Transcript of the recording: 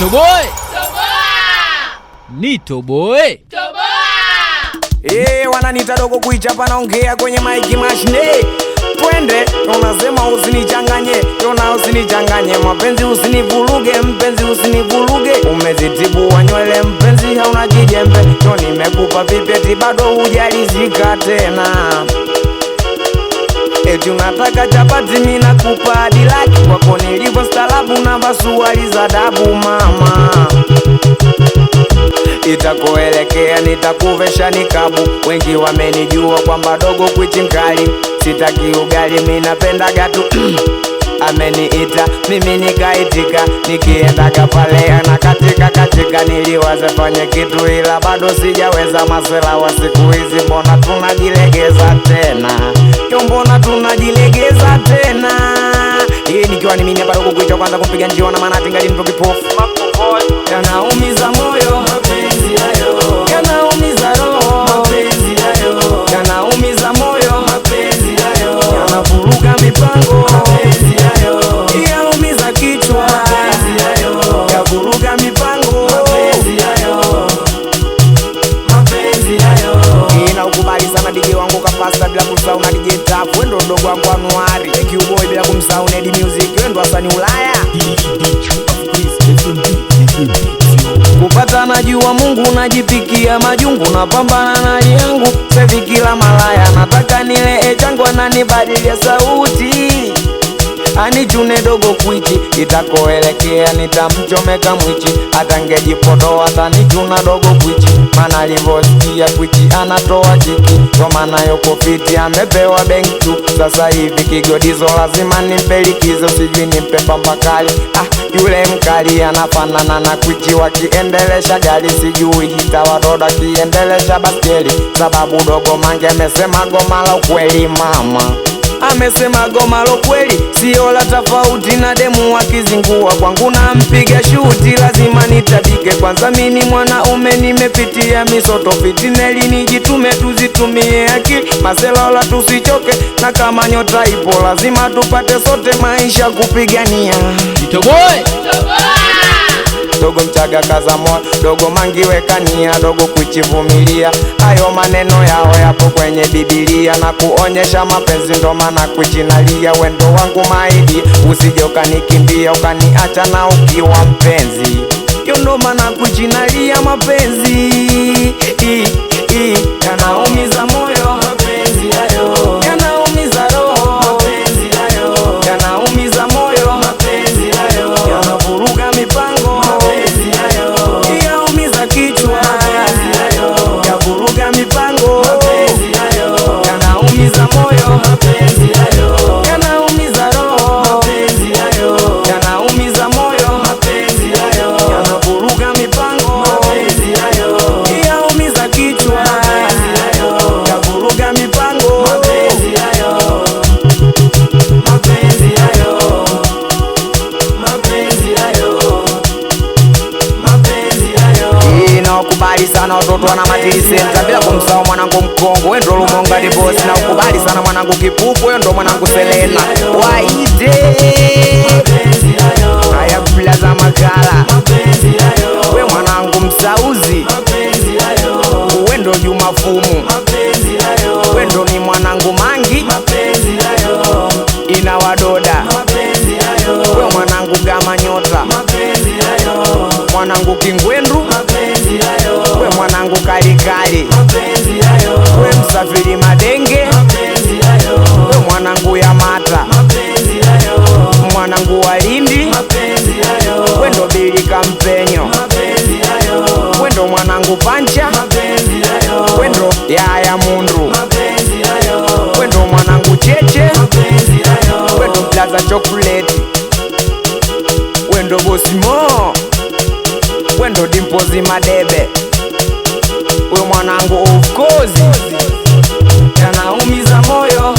Nitoboe. Nitoboe. Wananita dogo kuichapa naongea kwenye maiki mashine. Twende, unasema usinichanganye, usinichanganye, mapenzi usinivuruge, mpenzi usinivuruge. Umezitibu wa nywele mpenzi hauna kijembe, nimekupa pipeti bado hujalizika tena. Eti unataka chapati mimi nakupa hadi laki, kwako nilivyo staarabu na basuali za dabu mama. Itakoelekea nitakuvesha nikabu, wengi wamenijua kwamba dogo kwichinkali. Sitaki ugali mimi napenda gatu ameniita mimi nikaitika, nikiendaga pale na katika niliwaza fanye kitu ila bado sijaweza. Masela wa siku hizi mbona tunajilegeza tena, mbona tunajilegeza tena. Hii nikiwa ni mimi hapa dogo kuicha kwanza kumpiga njio na maana tingali nipo kipofu. Yanaumiza moyo mapenzi hayo, yanaumiza roho mapenzi hayo, yanaumiza moyo mapenzi hayo, yanavuruga mipango mapenzi hayo, yanaumiza kichwa mapenzi hayo, yavuruga mipango mapenzi hayo, mapenzi hayo. Ina ukubali sana DJ wangu kapasta bila kusahau na DJ Tafu, wendo dogo wangu Anuari Q-boy bila kumsahau Nedi Music, wendo wasani Ulaya. Kupata najua Mungu najipikia majungu, na pambana na yangu sevi kila malaya. Nataka nile ejangwa na nibadilia sauti, anichune dogo kwichi. Itakoelekea nitamchomeka mwichi, atangejipodoa atanichuna dogo kwichi. Mana livosikia kwichi anatoa kiki, kwa maana yoko fiti amepewa bank tu. Sasa hivi kigodizo lazima nimpe likizo, sijui nimpe pambakali. Yule mkali anafanana na kwichi, wakiendelesha gari sijui hitawadoda kiendelesha baskeli. Sababu dogo mange amesema goma la ukweli mama, amesema goma lo kweli, sio la tofauti na demu wakizingua. Kwangu na mpiga shuti lazima nitabike, kwanza mini mwanaume nimepitia misoto fitineli, nijitume tuzitumie akili maselola tusichoke, na kama nyota ipo lazima tupate sote maisha kupigania. Nitoboe. Dogo mchaga kaza moyo, dogo mangi wekania, dogo kuchivumilia. Hayo maneno yao yapo kwenye Biblia, na kuonyesha mapenzi ndo maana kuchinalia. Wendo wangu maidi, usije ukanikimbia ukaniacha na ukiwa mpenzi, ndo maana kuchinalia mapenzi. Yanaumiza moyo mapenzi hayo, yanaumiza roho mapenzi hayo, yanaumiza moyo mapenzi hayo, yanavuruga mipango mapenzi hayo, yanaumiza kichwa mapenzi hayo, yavuruga mipango mapenzi hayo, yanaumiza moyo mapenzi hayo, yanaumiza roho mapenzi hayo, yanaumiza moyo mapenzi hayo, yanavuruga mipango mapenzi hayo, yanaumiza kichwa mapenzi hayo, yavuruga mipango mapenzi hayo, mapenzi hayo, mapenzi hayo, mapenzi hayo. Na ukubali sana watoto wana matili center, bila kumsahau mwanangu Mkongo, wendo Lumonga ni boss. Na ukubali sana mwanangu Kipupu, wendo mwanangu Selena Waide. Haya plaza Makala, we mwanangu Msauzi, wendo Juma Fumu, wendo ni mwanangu Mangi ina wadoda, we mwanangu Gama Nyota, mwanangu Kingwendu, we mwanangu Kalikali, we Msafiri Madenge, we mwanangu Yamata, mwanangu Walindi, wendo Bilika Mpenyo, wendo mwanangu Pancha, wendo Yaya Mundu, wendo mwanangu Cheche, wendo Plaza Chocolate, wendo Bosimo, wendo Dimpozi Madebe, we mwanangu of course. Yanaumiza moyo